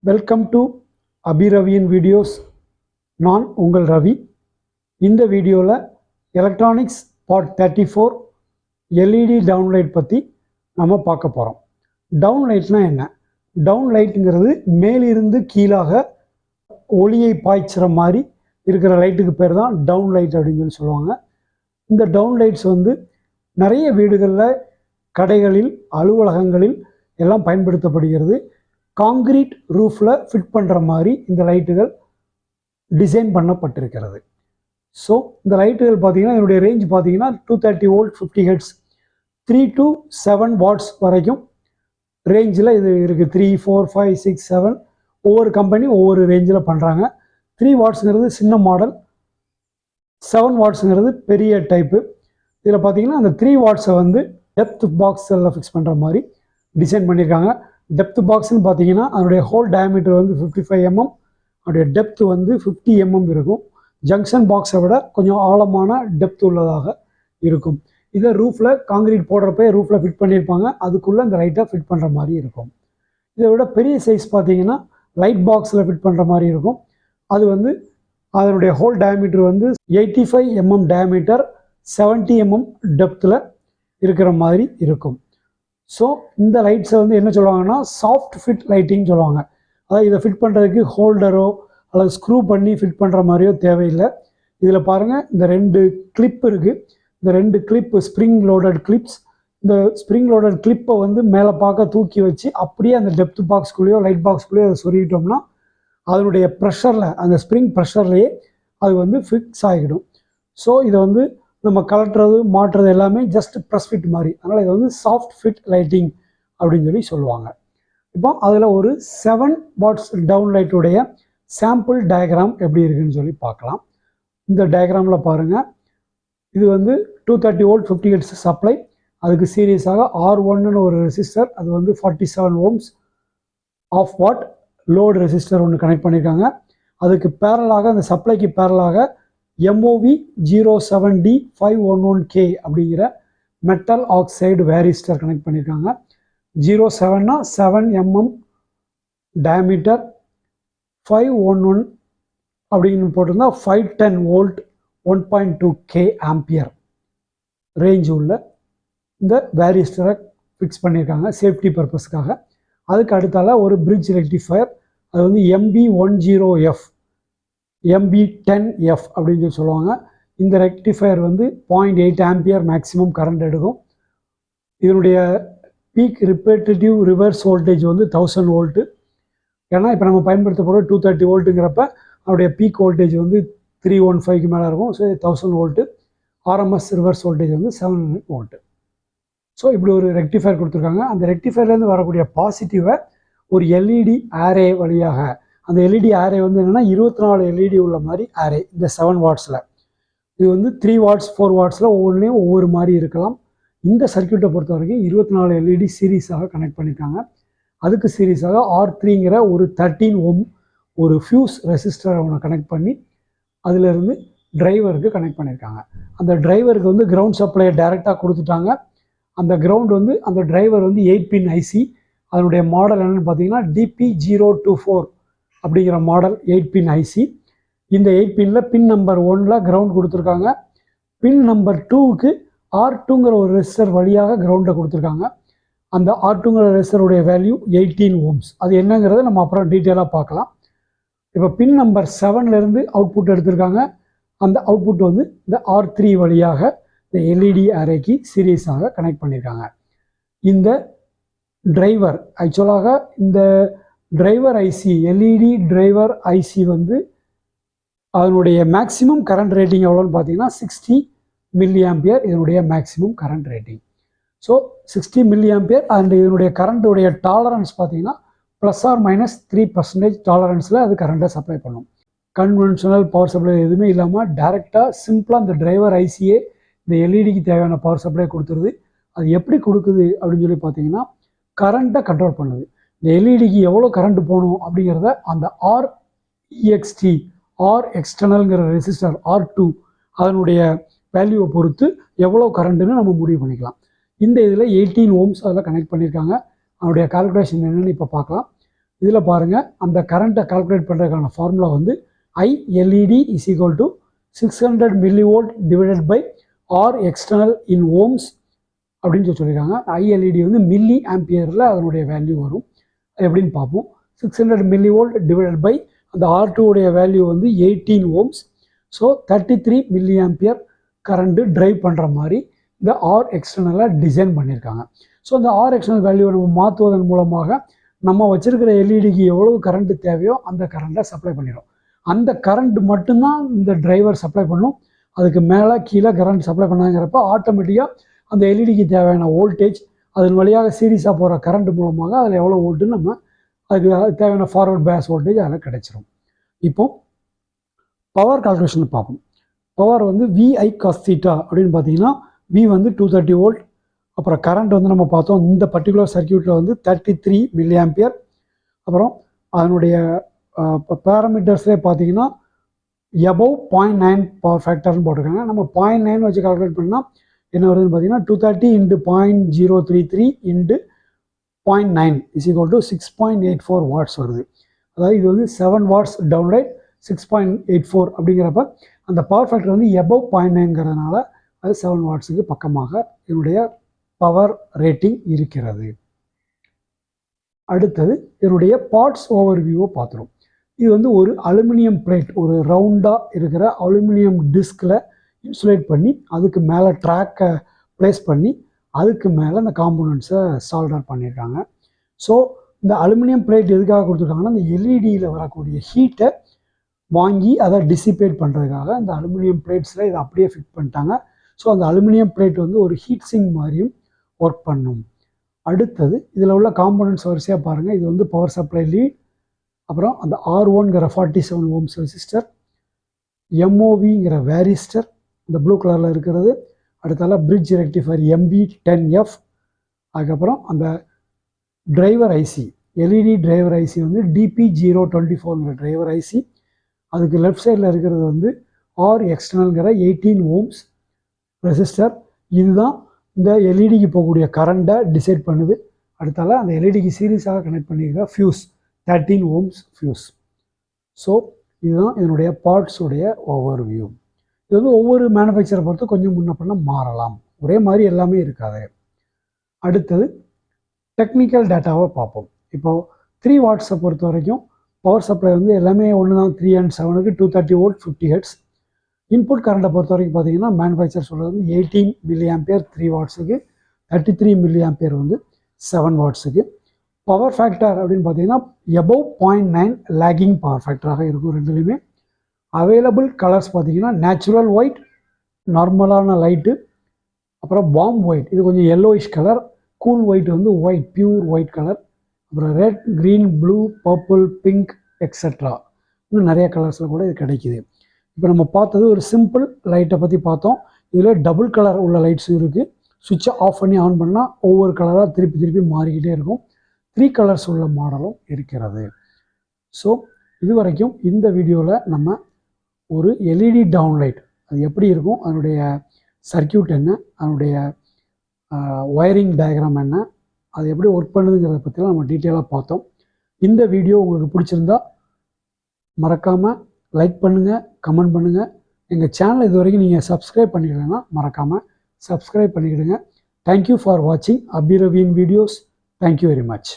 Welcome to அபிரவியின் videos. நான் உங்கள் ரவி. இந்த வீடியோவில் எலக்ட்ரானிக்ஸ் பார்ட் 34 எல்இடி டவுன்லைட் பற்றி நம்ம பார்க்க போகிறோம். டவுன்லைட்னால் என்ன? டவுன்லைட்டுங்கிறது மேலிருந்து கீழாக ஒளியை பாய்ச்சுற மாதிரி இருக்கிற லைட்டுக்கு பேர் தான் டவுன்லைட் அப்படின்னு சொல்லுவாங்க. இந்த டவுன்லைட்ஸ் நிறைய வீடுகளில், கடைகளில், அலுவலகங்களில் எல்லாம் பயன்படுத்தப்படுகிறது. காங்கிரீட் ரூஃபில் ஃபிட் பண்ணுற மாதிரி இந்த லைட்டுகள் டிசைன் பண்ணப்பட்டிருக்கிறது. ஸோ இந்த லைட்டுகள் பார்த்திங்கன்னா இதனுடைய ரேஞ்ச் பார்த்திங்கன்னா 230 வோல்ட் 50 ஹெர்ட்ஸ் 3 to 7 வாட்ஸ் வரைக்கும் ரேஞ்சில் இது இருக்குது. 3, 4, 5, 6, 7 ஒவ்வொரு கம்பெனி ஒவ்வொரு ரேஞ்சில் பண்ணுறாங்க. 3 வாட்ஸுங்கிறது சின்ன மாடல், 7 வாட்ஸுங்கிறது பெரிய டைப்பு. இதில் பார்த்திங்கன்னா அந்த 3 வாட்ஸை டெப்த் பாக்ஸில் ஃபிக்ஸ் பண்ணுற மாதிரி டிசைன் பண்ணியிருக்காங்க. டெப்த் பாக்ஸ்ன்னு பார்த்தீங்கன்னா அதனுடைய ஹோல் டயமீட்டர் 55 mm, அதனுடைய டெப்த் 50 mm இருக்கும். ஜங்ஷன் பாக்ஸை விட கொஞ்சம் ஆழமான டெப்த் உள்ளதாக இருக்கும். இதை ரூஃபில் காங்கிரீட் போடுறப்ப ரூஃபில் ஃபிட் பண்ணியிருப்பாங்க. அதுக்குள்ளே இந்த லைட்டை ஃபிட் பண்ணுற மாதிரி இருக்கும். இதை விட பெரிய சைஸ் பார்த்தீங்கன்னா லைட் பாக்ஸில் ஃபிட் பண்ணுற மாதிரி இருக்கும். அது அதனுடைய whole diameter 85 mm diameter, 70 mm டெப்த்தில் இருக்கிற மாதிரி இருக்கும். ஸோ இந்த லைட்ஸை என்ன சொல்லுவாங்கன்னா சாஃப்ட் ஃபிட் லைட்டிங் சொல்லுவாங்க. அதாவது இதை ஃபிட் பண்ணுறதுக்கு ஹோல்டரோ அல்லது ஸ்க்ரூ பண்ணி ஃபிட் பண்ணுற மாதிரியோ தேவையில்லை. இதில் பாருங்கள், இந்த 2 கிளிப் இருக்குது. இந்த 2 கிளிப் ஸ்ப்ரிங் லோடட் கிளிப்ஸ். இந்த ஸ்ப்ரிங் லோடட் கிளிப்பை மேலே பார்க்க தூக்கி வச்சு அப்படியே அந்த டெப்த் பாக்ஸ்குள்ளேயோ லைட் பாக்ஸ்குள்ளேயோ அதை சொருகிட்டோம்னா அதனுடைய ப்ரெஷரில், அந்த ஸ்ப்ரிங் ப்ரெஷர்லேயே அது ஃபிக்ஸ் ஆகிடும். ஸோ இதை நம்ம கலட்டுறது மாட்டுறது எல்லாமே ஜஸ்ட் ப்ரெஸ் ஃபிட் மாதிரி. அதனால் இது சாஃப்ட் ஃபிட் லைட்டிங் அப்படின்னு சொல்லுவாங்க. இப்போ அதில் ஒரு 7 வாட்ஸ் டவுன் லைட்டுடைய சாம்பிள் டயக்ராம் எப்படி இருக்குன்னு பார்க்கலாம். இந்த டயக்ராமில் பாருங்கள், இது 230 வோல்ட் 50 ஹெர்ட்ஸ் சப்ளை. அதுக்கு சீரியஸாக R1ன்னு ஒரு ரெசிஸ்டர், அது 47 ohms half watt load resistor ஒன்று கனெக்ட் பண்ணியிருக்காங்க. அதுக்கு பேரலாக, அந்த சப்ளைக்கு பேரலாக MOV 07D511K அப்படிங்கிற மெட்டல் ஆக்சைடு வேரிஸ்டர் கனெக்ட் பண்ணியிருக்காங்க. 07னா 7 mm டயமீட்டர், 511 அப்படின்னு போட்டிருந்தா 510 வோல்ட் 1.2K ஆம்பியர் ரேஞ்ச் உள்ள இந்த வேரிஸ்டரை ஃபிக்ஸ் பண்ணியிருக்காங்க சேஃப்டி பர்பஸ்க்காக. அதுக்கு அடுத்தால ஒரு பிரிட்ஜ் ரெக்டிஃபயர், அது MB10F MB10F அப்படின்னு சொல்லுவாங்க. இந்த ரெக்டிஃபயர் 0.8 ஆம்பியர் மேக்ஸிமம் கரண்ட் எடுக்கும். இதனுடைய பீக் ரிப்பேட்டேட்டிவ் ரிவர்ஸ் வோல்டேஜ் 1000 வோல்ட்டு. ஏன்னா இப்போ நம்ம பயன்படுத்தப்போகிற 230 வோல்ட்டுங்கிறப்ப அதனுடைய பீக் வோல்டேஜ் 315க்கு மேலே இருக்கும். So 1000 volt. RMS reverse voltage 700 volt. So இப்படி ஒரு ரெக்டிஃபயர் கொடுத்துருக்காங்க. அந்த ரெக்டிஃபயர்லேருந்து வரக்கூடிய பாசிட்டிவை ஒரு எல்இடி ஆரே வழியாக, அந்த எல்இடி ஆரே என்னென்னா 24 எல்இடி உள்ள மாதிரி ஆரே. இந்த 7 வாட்ஸில் இது 3 வாட்ஸ் 4 வாட்ஸில் ஒவ்வொன்றையும் ஒவ்வொரு மாதிரி இருக்கலாம். இந்த சர்க்கியூட்டை பொறுத்த வரைக்கும் 24 எல்இடி சீரீஸாக கனெக்ட் பண்ணியிருக்காங்க. அதுக்கு சீரீஸாக R3ங்கிற ஒரு 13 ohm ஒரு ஃபியூஸ் ரெசிஸ்டரை ஒன்று கனெக்ட் பண்ணி அதிலிருந்து டிரைவருக்கு கனெக்ட் பண்ணியிருக்காங்க. அந்த டிரைவருக்கு கிரவுண்ட் சப்ளையை டைரெக்டாக கொடுத்துட்டாங்க. அந்த கிரவுண்ட் அந்த டிரைவர் 8 பின் ஐசி. அதனுடைய மாடல் என்னென்னு பார்த்தீங்கன்னா DP024 அப்படிங்கிற மாடல் 8 பின் ஐசி. இந்த 8 பின்னில் பின் நம்பர் 1ல் கிரவுண்ட் கொடுத்துருக்காங்க. பின் நம்பர் 2க்கு R2ங்கிற ஒரு ரெசிஸ்டர் வழியாக கிரவுண்டை கொடுத்துருக்காங்க. அந்த R2ங்கிற ரெசிஸ்டருடைய வேல்யூ 18 ohms. அது என்னங்கிறத நம்ம அப்புறம் டீட்டெயிலாக பார்க்கலாம். இப்போ பின் நம்பர் 7லேருந்து அவுட்புட் எடுத்திருக்காங்க. அந்த அவுட்புட் இந்த R3 வழியாக இந்த எல்இடி அரேக்கு சீரியஸாக கனெக்ட் பண்ணியிருக்காங்க. இந்த டிரைவர் ஆக்சுவலாக இந்த driver IC, LED driver IC அதனுடைய மேக்ஸிமம் கரண்ட் ரேட்டிங் எவ்வளோன்னு பார்த்தீங்கன்னா 60 mA இதனுடைய maximum current rating. So 60 mA and இதனுடைய கரண்ட்டுடைய டாலரன்ஸ் பார்த்தீங்கன்னா ±3% டாலரன்ஸில் அது கரண்ட்டை சப்ளை பண்ணும். கன்வென்ஷனல் பவர் சப்ளை எதுவுமே இல்லாமல் டைரெக்டாக சிம்பிளாக இந்த டிரைவர் ஐசியே இந்த எல்இடிக்கு தேவையான பவர் சப்ளை கொடுத்துருது. அது எப்படி கொடுக்குது அப்படின்னு பார்த்தீங்கன்னா கரண்ட்டை கண்ட்ரோல் பண்ணுது. இந்த எல்இடிக்கு எவ்வளோ கரண்ட் போகணும் அப்படிங்கிறத அந்த REXT எக்ஸ்டர்னல்ங்கிற ரெசிஸ்டர் R2 அதனுடைய வேல்யூவை பொறுத்து எவ்வளோ கரண்ட்டுன்னு நம்ம முடிவு பண்ணிக்கலாம். இந்த இதில் 18 ohms அதில் கனெக்ட் பண்ணியிருக்காங்க. அதனுடைய கால்குலேஷன் என்னென்னு இப்போ பார்க்கலாம். இதில் பாருங்கள், அந்த கரண்ட்டை கால்குலேட் பண்ணுறதுக்கான ஃபார்முலா வந்து ILED is equal to 600 millivolt divided by R external in ohms அப்படின்னு சொல்லியிருக்காங்க. ILED வந்து மில்லி ஆம்பியரில் அதனுடைய வேல்யூ வரும். எப்படின்னு பார்ப்போம். 600 millivolt divided by அந்த R2 உடைய வேல்யூ வந்து 18 ohms. So 33 milli ampere current drive பண்ணுற மாதிரி இந்த ஆர் எக்ஸ்டர்னலாக டிசைன் பண்ணியிருக்காங்க. ஸோ அந்த ஆர் எக்ஸ்டர்னல் வேல்யூவை நம்ம மாற்றுவதன் மூலமாக நம்ம வச்சுருக்கிற எல்இடிக்கு எவ்வளவு கரண்ட்டு தேவையோ அந்த கரண்ட்டை சப்ளை பண்ணிடும். அந்த கரண்ட் மட்டும்தான் இந்த டிரைவர் சப்ளை பண்ணும். அதுக்கு மேலே கீழே கரண்ட் சப்ளை பண்ணாங்கிறப்ப ஆட்டோமேட்டிக்காக அந்த எல்இடிக்கு தேவையான வோல்டேஜ் அதன் வழியாக சீரியஸாக போகிற கரண்ட் மூலமாக அதில் எவ்வளோ வோல்ட்டுன்னு நம்ம அதுக்கு தேவையான ஃபார்வர்ட் பேஸ் வோல்டேஜ் அதில் கிடைச்சிரும். இப்போ பவர் கால்குலேஷன் பார்ப்போம். பவர் வந்து VI cos θ அப்படின்னு பார்த்தீங்கன்னா V வந்து 230 வோல்ட். அப்புறம் கரண்ட் வந்து நம்ம பார்த்தோம் இந்த பர்டிகுலர் சர்க்கியூட்டில் வந்து 33 மில்லி ஆம்பியர். அப்புறம் அதனுடைய பேராமீட்டர்ஸ்லேயே பார்த்தீங்கன்னா எபவ் 0.9 பவர் ஃபேக்டர்னு போட்டிருக்காங்க. நம்ம 0.9 வச்சு கால்குலேட் பண்ணால் என்ன வருதுன்னு பார்த்தீங்கன்னா 230 × 0.033 × 0.9 இஸ் ஈக்குவல் டு 6.84 வாட்ஸ் வருது. அதாவது இது வந்து 7 வாட்ஸ் டவுன்லைட் 6.84 அப்படிங்கிறப்ப அந்த பவர் ஃபேக்டர் வந்து எபவ் 0.9ங்கிறதுனால அது 7 வாட்ஸுக்கு பக்கமாக என்னுடைய பவர் ரேட்டிங் இருக்கிறது. அடுத்தது என்னுடைய பார்ட்ஸ் ஓவர் வியூவை பார்த்துரும். இது வந்து ஒரு அலுமினியம் பிளேட், ஒரு ரவுண்டாக இருக்கிற அலுமினியம் டிஸ்கில் இன்சுலேட் பண்ணி அதுக்கு மேலே ட்ராக்கை ப்ளேஸ் பண்ணி அதுக்கு மேலே அந்த காம்போனன்ட்ஸை சால்டர் பண்ணியிருக்காங்க. ஸோ இந்த அலுமினியம் பிளேட் எதுக்காக கொடுத்துருக்காங்கன்னா இந்த எல்இடியில் வரக்கூடிய ஹீட்டை வாங்கி அதை டிசிபேட் பண்ணுறதுக்காக இந்த அலுமினியம் பிளேட்ஸில் இதை அப்படியே ஃபிட் பண்ணிட்டாங்க. ஸோ அந்த அலுமினியம் பிளேட் வந்து ஒரு ஹீட் சிங்க் மாதிரியும் ஒர்க் பண்ணும். அடுத்தது இதில் உள்ள காம்போனன்ட்ஸ் வரிசையாக பாருங்கள். இது வந்து பவர் சப்ளை லீட், அப்புறம் அந்த R1ங்கிற 47 ஓம்ஸ் ரெசிஸ்டர், MOVங்கிற வேரிஸ்டர் இந்த ப்ளூ கலரில் இருக்கிறது, அடுத்தால பிரிட்ஜ் ரெக்டிஃபயர் MB10F, அதுக்கப்புறம் அந்த driver IC LED driver IC வந்து DP024ங்கிற டிரைவர் ஐசி, அதுக்கு லெஃப்ட் சைடில் இருக்கிறது வந்து R எக்ஸ்டர்னல்ங்கிற 18 ஓம்ஸ் ரெசிஸ்டர். இதுதான் இந்த எல்இடிக்கு போகக்கூடிய கரண்ட்டை டிசைட் பண்ணுது. அடுத்தால அந்த எல்இடிக்கு சீரியஸாக கனெக்ட் பண்ணியிருக்கிற ஃபியூஸ் 13 ஓம்ஸ் ஃபியூஸ். ஸோ இதுதான் இதனுடைய பார்ட்ஸுடைய ஓவர் வியூ. இது வந்து ஒவ்வொரு மேனுஃபேக்சரை பொறுத்து கொஞ்சம் முன்ன பண்ண மாறலாம், ஒரே மாதிரி எல்லாமே இருக்காது. அடுத்தது டெக்னிக்கல் டேட்டாவை பார்ப்போம். இப்போது 3 வாட்ஸை பொறுத்த வரைக்கும் பவர் சப்ளை வந்து எல்லாமே ஒன்று தான். 3 and 7க்கு 230 வோல்ட் 50 ஹெர்ட்ஸ். இன்புட் கரண்ட்டை பொறுத்த வரைக்கும் பார்த்தீங்கன்னா மேனுஃபேக்சர் சொல்கிறது வந்து 18 மில்லி ஆம்பியர் 3 வாட்ஸுக்கு, 33 மில்லி ஆம்பியர் வந்து 7 வாட்ஸுக்கு. பவர் ஃபேக்டர் அப்படின்னு பார்த்தீங்கன்னா எபவ் 0.9 லேகிங் பவர் ஃபேக்டராக இருக்கும் ரெண்டுலேயுமே. அவைலபிள் கலர்ஸ் பார்த்தீங்கன்னா நேச்சுரல் ஒயிட், நார்மலான லைட்டு, அப்புறம் வார்ம் ஒயிட் இது கொஞ்சம் yellowish கலர், கூல் ஒயிட் வந்து ஒயிட் பியூர் ஒயிட் கலர், அப்புறம் red, green, blue, purple, pink extra இன்னும் நிறைய கலர்ஸில் கூட இது கிடைக்கிது. இப்போ நம்ம பார்த்தது ஒரு சிம்பிள் லைட்டை பற்றி பார்த்தோம். இதில் டபுள் கலர் உள்ள லைட்ஸும் இருக்குது. சுவிட்சை ஆஃப் பண்ணி ஆன் பண்ணால் ஒவ்வொரு கலராக திருப்பி திருப்பி மாறிக்கிட்டே இருக்கும். 3 கலர்ஸ் உள்ள மாடலும் இருக்கிறது. ஸோ இது வரைக்கும் இந்த வீடியோவில் நம்ம ஒரு எல்இடி டவுன்லைட் அது எப்படி இருக்கும், அதனுடைய சர்க்கியூட் என்ன, அதனுடைய ஒயரிங் டயக்ராம் என்ன, அது எப்படி ஒர்க் பண்ணுதுங்கிறத பற்றிலாம் நம்ம டீட்டெயிலாக பார்த்தோம். இந்த வீடியோ உங்களுக்கு பிடிச்சிருந்தா மறக்காமல் லைக் பண்ணுங்கள், கமெண்ட் பண்ணுங்கள். எங்கள் சேனல் இது வரைக்கும் நீங்கள் சப்ஸ்கிரைப் பண்ணிக்கிட்டீங்கன்னா மறக்காமல் சப்ஸ்கிரைப் பண்ணிக்கிடுங்க. தேங்க்யூ ஃபார் வாட்சிங் அபிரவியின் வீடியோஸ். Thank you very much.